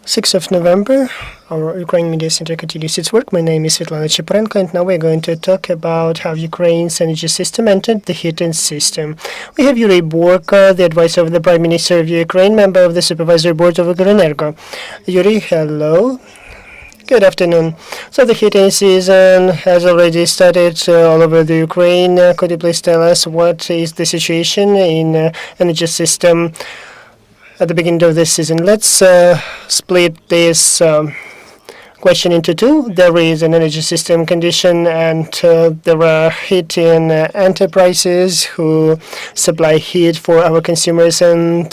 6th of November, our Ukraine Media Center continues its work. My name is Svetlana Cheparenko, and now we're going to talk about how Ukraine's energy system entered the heating system. We have Yurii Boiko, the advisor of the Prime Minister of Ukraine, member of the Supervisory Board of Ukrenergo. Yurii, hello. Good afternoon. So the heating season has already started all over the Ukraine. Could you please tell us what is the situation in energy system at the beginning of this season? Let's split this question into two. There is an energy system condition, and there are heating enterprises who supply heat for our consumers, and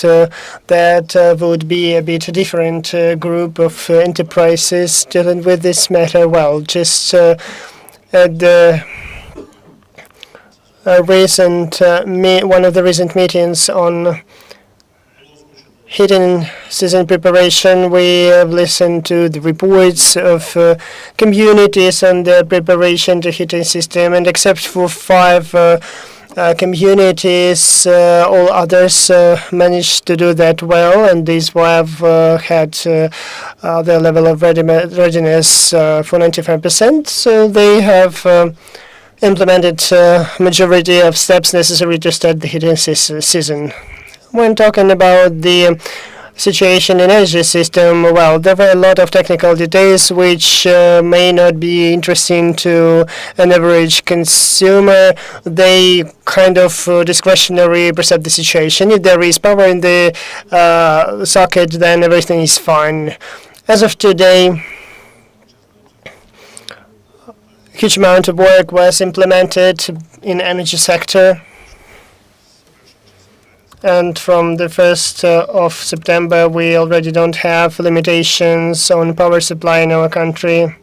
that would be a bit different group of enterprises dealing with this matter. Well, just at the one of the recent meetings on heating season preparation, we have listened to the reports of communities and their preparation to heating system, and except for 5 communities, all others managed to do that well, and these have had their level of readiness for 95%. So they have implemented majority of steps necessary to start the heating season. When talking about the situation in energy system, well, there were a lot of technical details which may not be interesting to an average consumer. They kind of discretionary perceive the situation. If there is power in the socket, then everything is fine. As of today, huge amount of work was implemented in energy sector. And from the 1st of September, we already don't have limitations on power supply in our country.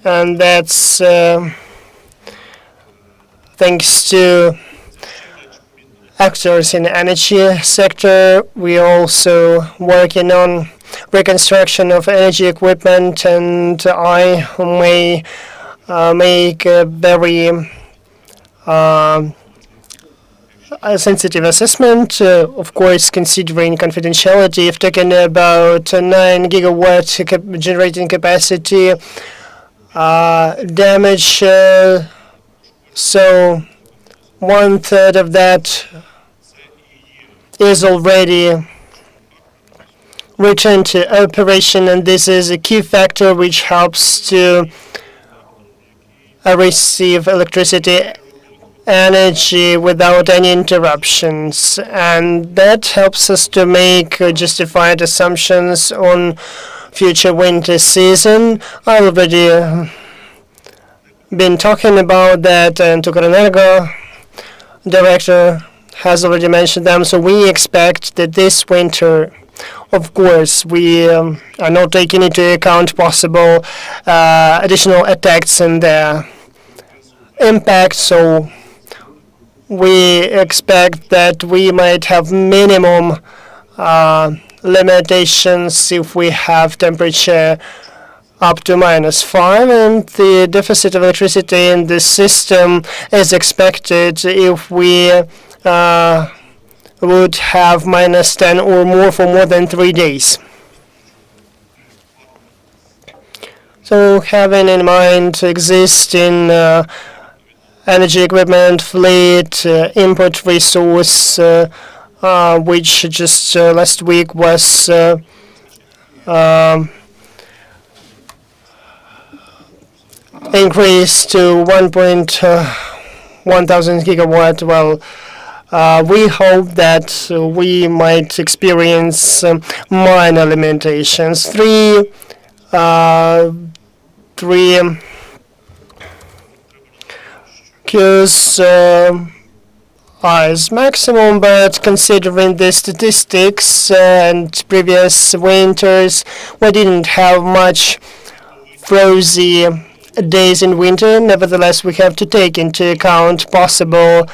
And that's thanks to actors in the energy sector. We are also working on reconstruction of energy equipment, and I may make a very a sensitive assessment, of course, considering confidentiality. If talking about 9 gigawatt generating capacity damage, so 1/3 of that is already returned to operation, and this is a key factor which helps to receive electricity energy without any interruptions, and that helps us to make justified assumptions on future winter season. I already been talking about that, and Ukrenergo director has already mentioned them. So we expect that this winter, of course, we are not taking into account possible additional attacks and their impact. So we expect that we might have minimum limitations if we have temperature up to -5, and the deficit of electricity in the system is expected if we would have -10 or more for more than 3 days. So having in mind existing energy equipment fleet, import resource, which just last week was increased to 1,000 gigawatt. Well, we hope that we might experience minor limitations. Three Q's is maximum, but considering the statistics and previous winters, we didn't have much frozy days in winter. Nevertheless, we have to take into account possible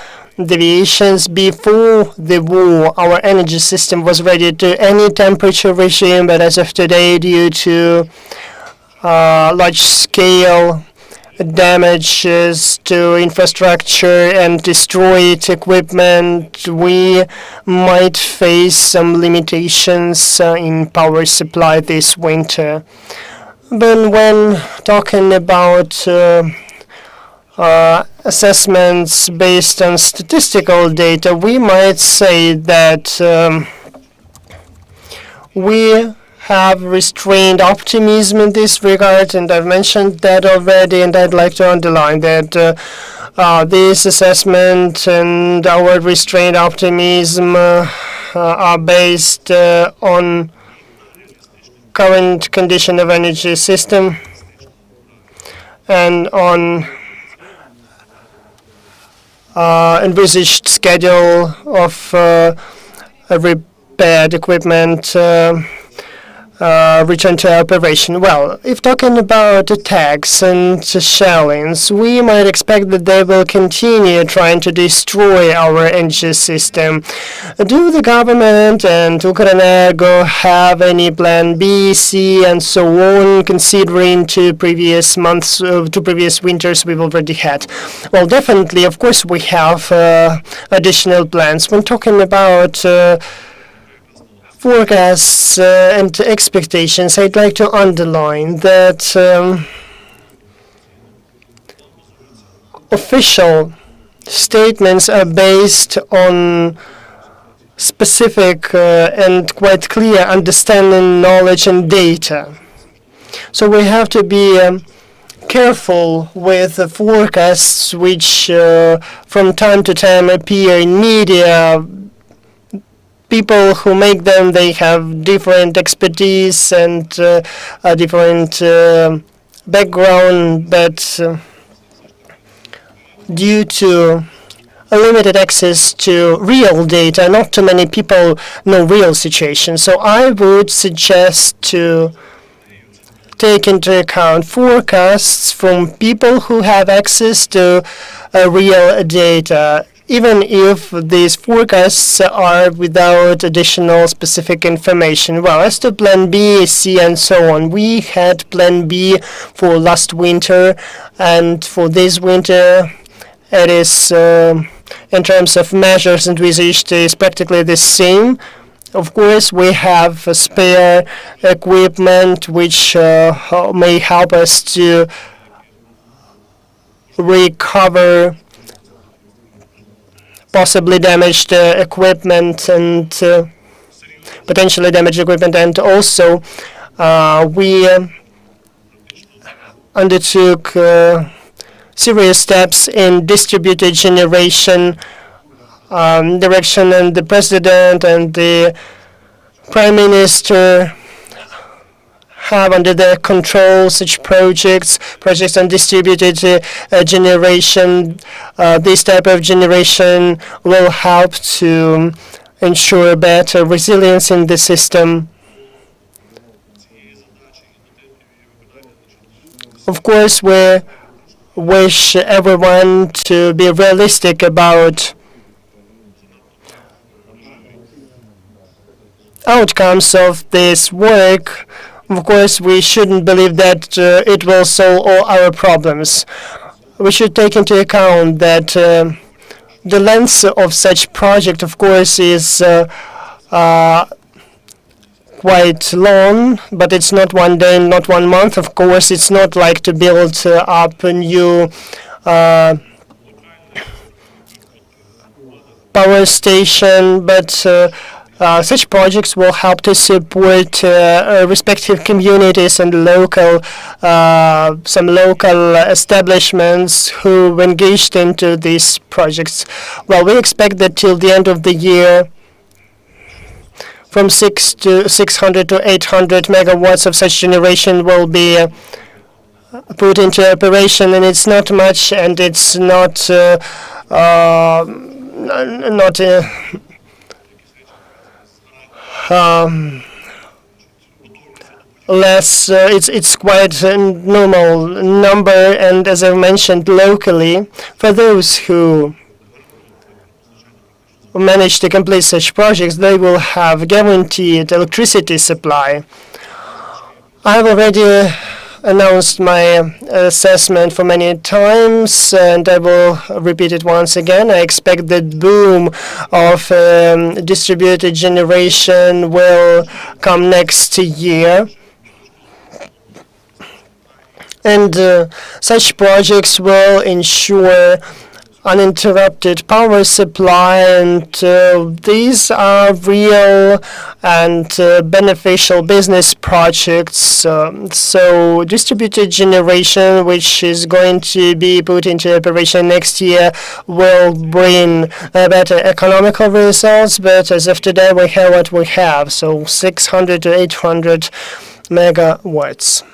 deviations. Before the war, our energy system was ready to any temperature regime, but as of today, due to large-scale damages to infrastructure and destroyed equipment, we might face some limitations in power supply this winter. But when talking about assessments based on statistical data, we might say that we have restrained optimism in this regard, and I've mentioned that already, and I'd like to underline that this assessment and our restrained optimism are based on current condition of energy system and on envisaged schedule of repaired equipment return to operation. Well, if talking about attacks and shellings, we might expect that they will continue trying to destroy our energy system. Do the government and Ukrenergo have any plan B, C, and so on, considering to previous months, to previous winters we've already had? Well, definitely, of course, we have additional plans. When talking about forecasts and expectations, I'd like to underline that official statements are based on specific and quite clear understanding, knowledge, and data. So we have to be careful with the forecasts which from time to time appear in media. People who make them, they have different expertise and a different background, but due to a limited access to real data, not too many people know real situations. So I would suggest to take into account forecasts from people who have access to real data, even if these forecasts are without additional specific information. Well, as to Plan B, C, and so on, we had Plan B for last winter, and for this winter, it is, in terms of measures envisaged, is practically the same. Of course, we have spare equipment which may help us to recover possibly damaged equipment and potentially damaged equipment, and also we undertook serious steps in distributed generation direction, and the President and the Prime Minister have under their control such projects on distributed generation. This type of generation will help to ensure better resilience in the system. Of course, we wish everyone to be realistic about outcomes of this work. Of course, we shouldn't believe that it will solve all our problems. We should take into account that the length of such project, of course, is quite long, but it's not one day, not 1 month. Of course, it's not like to build up a new power station, but such projects will help to support respective communities and some local establishments who engaged into these projects. Well, we expect that till the end of the year, from 600 to 800 megawatts of such generation will be put into operation, and it's not much, and it's not less. It's quite a normal number, and as I mentioned, locally, for those who manage to complete such projects, they will have guaranteed electricity supply. I've already announced my assessment for many times, and I will repeat it once again. I expect the boom of distributed generation will come next year. And such projects will ensure uninterrupted power supply, and these are real and beneficial business projects. So distributed generation, which is going to be put into operation next year, will bring better economical results, but as of today we have what we have, so 600 to 800 megawatts.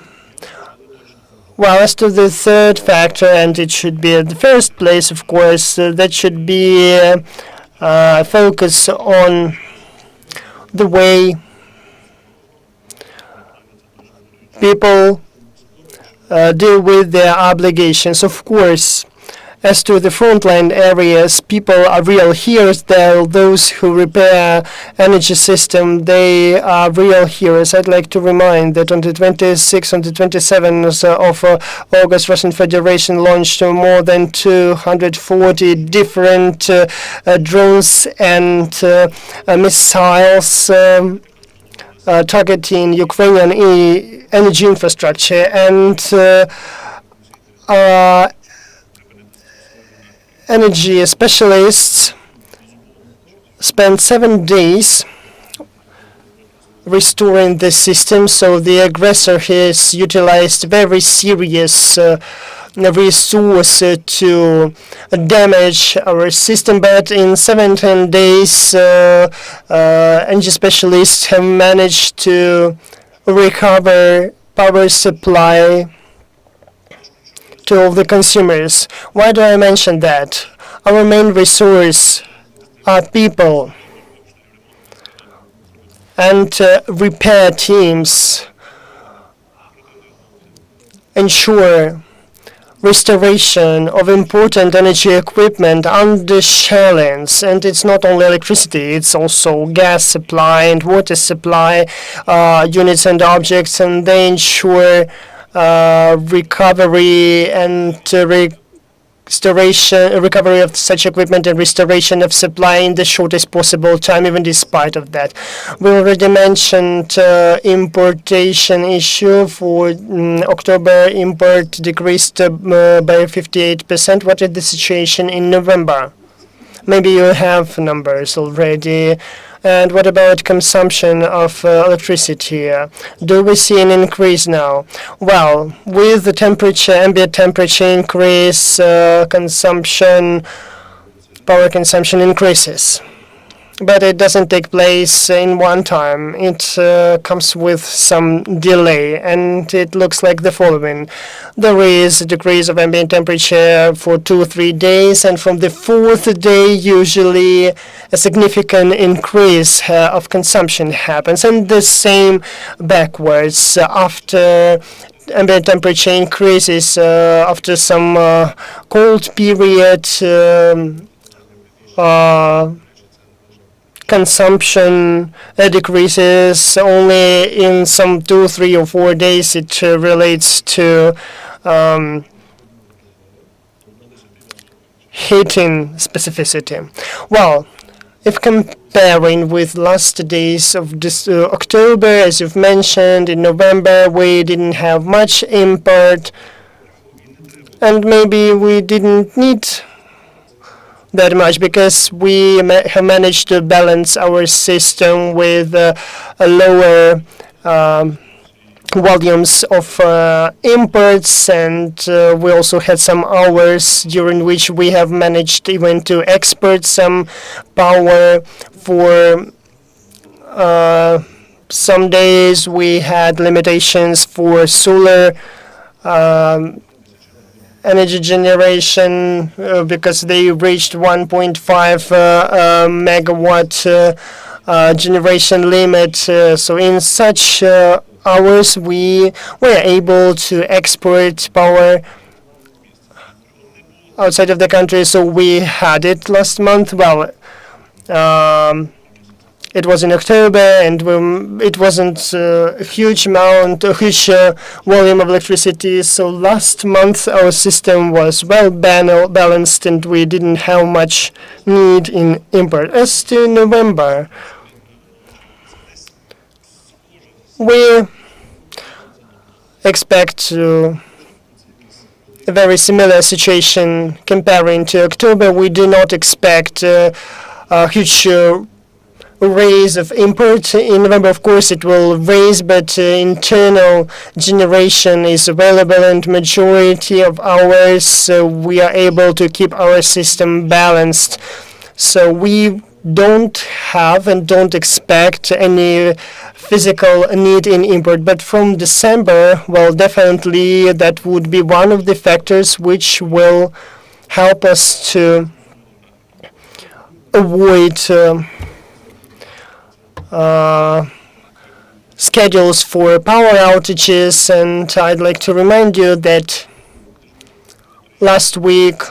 Well, as to the third factor, and it should be at the first place, of course, that should be focus on the way people deal with their obligations. Of course, as to the frontline areas, people are real heroes. They're those who repair energy system. They are real heroes. I'd like to remind that on the 26th and the 27th of August, Russian Federation launched more than 240 different drones and missiles targeting Ukrainian energy infrastructure, and energy specialists spent 7 days restoring the system. So the aggressor has utilized very serious resource to damage our system, but in 17 days energy specialists have managed to recover power supply to all the consumers. Why do I mention that? Our main resource are people, and repair teams ensure restoration of important energy equipment under challenge. And it's not only electricity, it's also gas supply and water supply units and objects, and they ensure recovery and recovery of such equipment and restoration of supply in the shortest possible time, even despite of that. We already mentioned importation issue. For October, import decreased by 58%. What is the situation in November? Maybe you have numbers already. And what about consumption of electricity? Do we see an increase now? Well, with the temperature, ambient temperature increase, power consumption increases. But it doesn't take place in one time. It comes with some delay, and it looks like the following. There is a decrease of ambient temperature for 2 or 3 days, and from the 4th day, usually a significant increase of consumption happens, and the same backwards. After ambient temperature increases, after some cold period, consumption decreases only in some 2, 3, or 4 days. It relates to heating specificity. Well, if comparing with last days of this October, as you've mentioned, in November we didn't have much import, and maybe we didn't need that much because we have managed to balance our system with lower volumes of imports, and we also had some hours during which we have managed even to export some power. For some days we had limitations for solar energy generation because they reached 1.5 megawatt generation limit. So in such hours we were able to export power outside of the country. So we had it last month. Well, It was in October, and it wasn't a huge amount, a huge volume of electricity. So last month our system was well balanced, and we didn't have much need in import. As to November, we expect a very similar situation comparing to October. We do not expect a huge raise of import in November. Of course it will raise, but internal generation is available, and majority of hours we are able to keep our system balanced. So we don't have and don't expect any physical need in import. But from December, well, definitely that would be one of the factors which will help us to avoid schedules for power outages. And I'd like to remind you that last week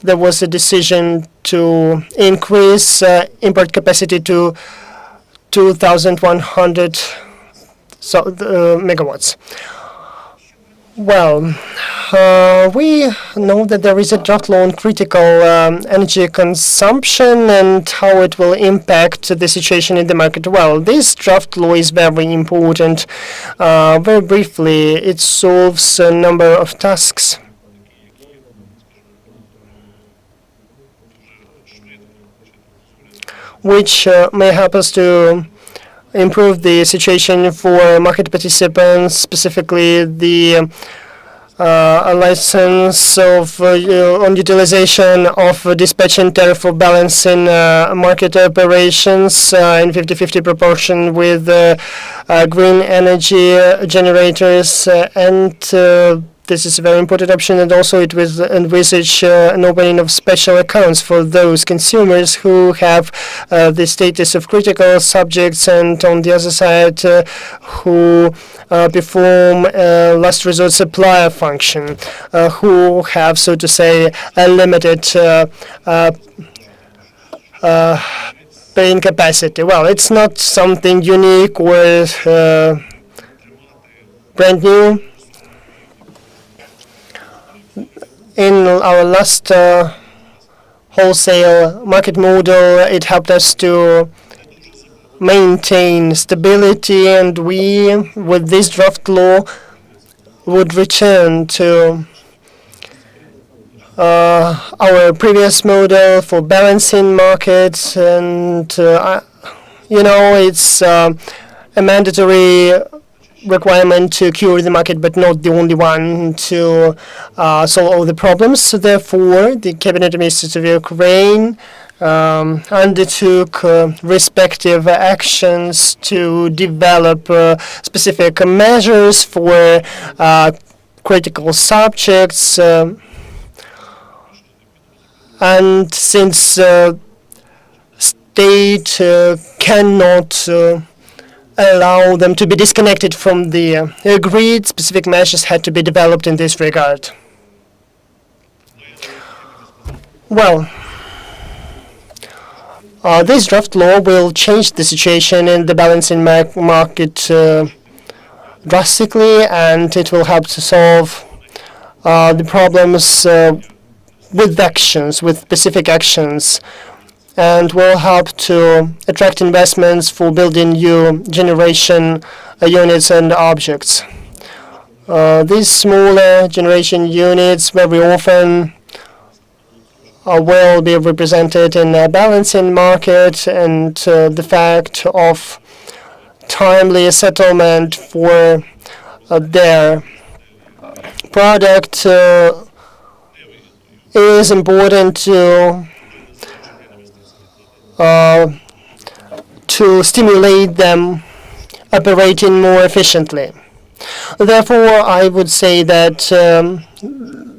there was a decision to increase import capacity to 2,100 megawatts. Well, we know that there is a draft law on critical energy consumption and how it will impact the situation in the market. Well, this draft law is very important. Very briefly, it solves a number of tasks which may help us to improve the situation for market participants, specifically the license of on utilization of dispatch and tariff for balancing market operations in 50-50 proportion with green energy generators, and this is a very important option. And also it will envisage an opening of special accounts for those consumers who have the status of critical subjects, and on the other side who perform last resort supplier function, who have, so to say, a limited paying capacity. Well, it's not something unique or brand new. In our last wholesale market model, it helped us to maintain stability, and we, with this draft law, would return to our previous model for balancing markets. And it's a mandatory requirement to cure the market, but not the only one to solve all the problems. So therefore, the Cabinet Ministers of Ukraine undertook respective actions to develop specific measures for critical subjects. And since state cannot allow them to be disconnected from the grid, specific measures had to be developed in this regard. Well, this draft law will change the situation in the balancing market drastically, and it will help to solve the problems with actions, with specific actions, and will help to attract investments for building new generation units and objects. These smaller generation units very often will be represented in a balancing market, and the fact of timely settlement for their product is important to stimulate them operating more efficiently. Therefore, I would say that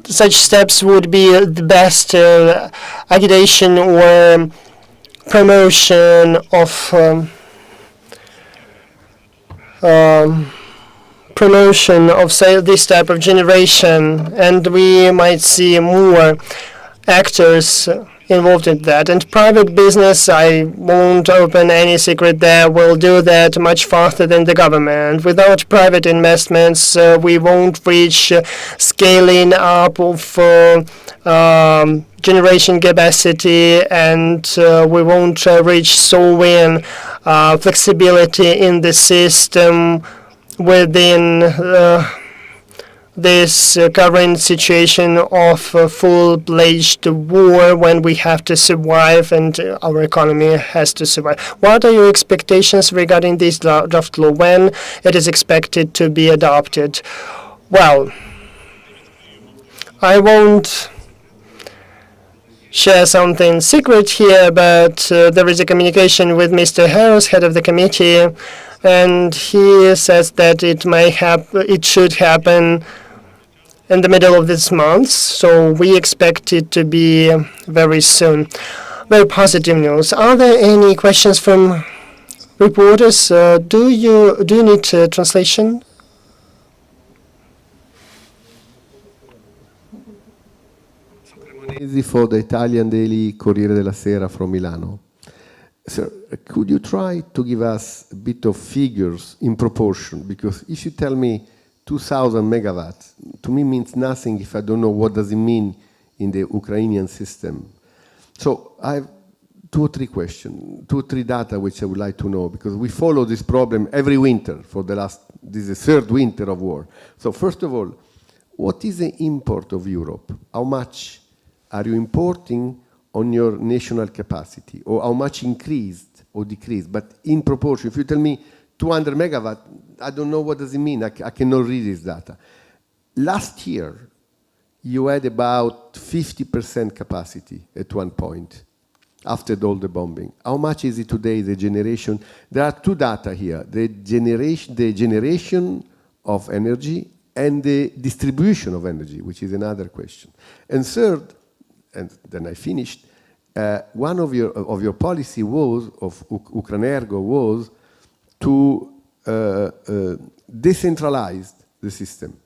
such steps would be the best agitation or promotion of this type of generation, and we might see more actors involved in that. And private business, I won't open any secret there, will do that much faster than the government. Without private investments, we won't reach scaling up of generation capacity, and we won't reach sovereign flexibility in the system within this current situation of full-fledged war, when we have to survive and our economy has to survive. What are your expectations regarding this draft law, when it is expected to be adopted? Well, I won't share something secret here, but there is a communication with Mr. Harris, head of the committee, and he says that it should happen in the middle of this month, so we expect it to be very soon. Very positive news. Are there any questions from reporters? Do you need translation? For the Italian daily Corriere della Sera from Milano. Sir, could you try to give us a bit of figures in proportion? Because if you tell me 2,000 megawatts, to me means nothing if I don't know what does it mean in the Ukrainian system. So I have 2 or 3 questions, 2 or 3 data which I would like to know, because we follow this problem every winter for this is the 3rd winter of war. So first of all, what is the import of Europe? How much are you importing on your national capacity, or how much increased or decreased? But in proportion, if you tell me 200 megawatt, I don't know what does it mean. I cannot read this data. Last year, you had about 50% capacity at one point after all the bombing. How much is it today, the generation? There are 2 data here, the generation of energy and the distribution of energy, which is another question. And third, and then I finished, one of your policy was, of Ukrenergo, was to decentralize the system.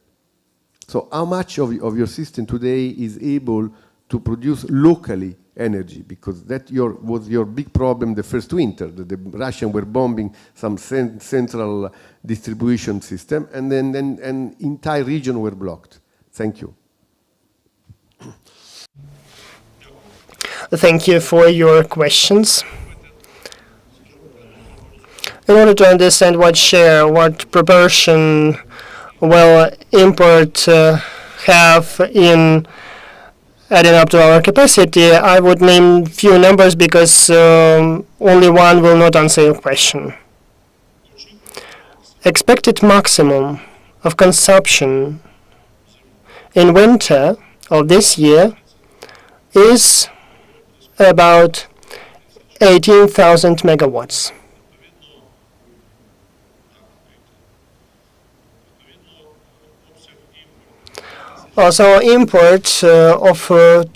So how much of your system today is able to produce locally energy? Because that was your big problem the first winter. The Russians were bombing some central distribution system, and then entire region were blocked. Thank you. Thank you for your questions. In order to understand what share, what proportion will import have in adding up to our capacity, I would name few numbers because only one will not answer your question. Expected maximum of consumption in winter of this year is about 18,000 megawatts. Also, import of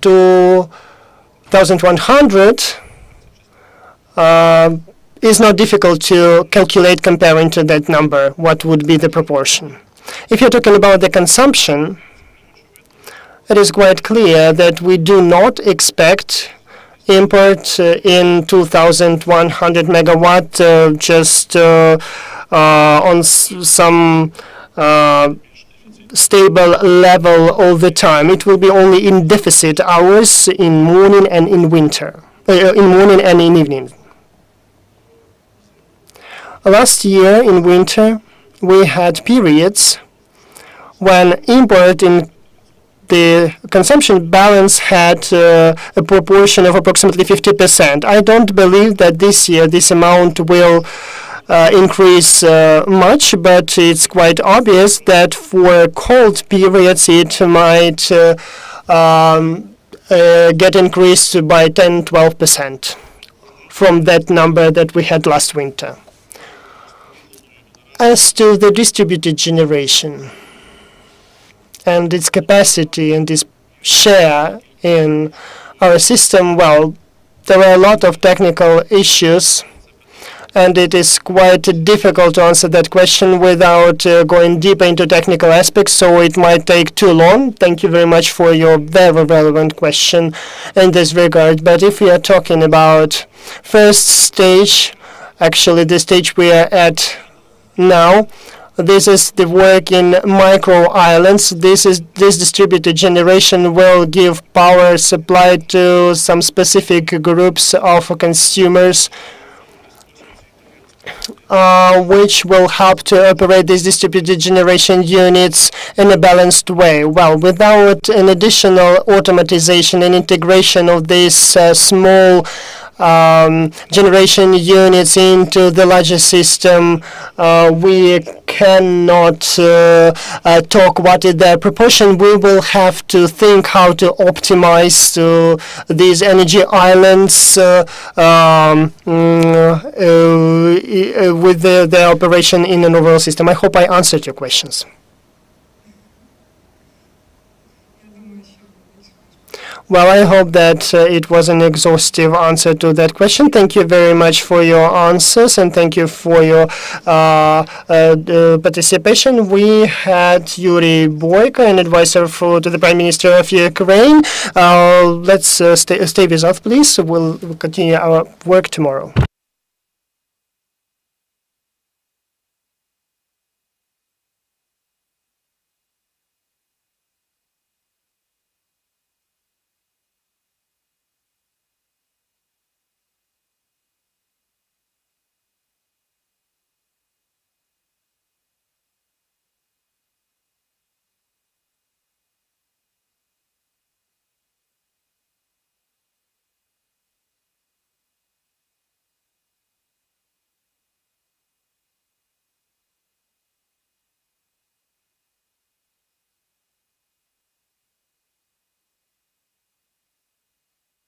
2,100 is not difficult to calculate comparing to that number, what would be the proportion. If you're talking about the consumption, it is quite clear that we do not expect import in 2,100 megawatt just on some stable level all the time. It will be only in deficit hours in morning and in winter, in morning and in evening. Last year in winter, we had periods when import in the consumption balance had a proportion of approximately 50%. I don't believe that this year this amount will increase much, but it's quite obvious that for cold periods it might get increased by 10-12% from that number that we had last winter. As to the distributed generation and its capacity and its share in our system, well, there are a lot of technical issues, and it is quite difficult to answer that question without going deeper into technical aspects, so it might take too long. Thank you very much for your very relevant question in this regard. But if we are talking about first stage, actually the stage we are at now, this is the work in micro islands. This distributed generation will give power supply to some specific groups of consumers, which will help to operate these distributed generation units in a balanced way. Well, without an additional automatization and integration of these small generation units into the larger system, we cannot talk what is their proportion. We will have to think how to optimize these energy islands with their operation in an overall system. I hope I answered your questions. Well, I hope that it was an exhaustive answer to that question. Thank you very much for your answers, and thank you for your participation. We had Yurii Boiko, an advisor to the Prime Minister of Ukraine. Let's stay with us, please. We'll continue our work tomorrow.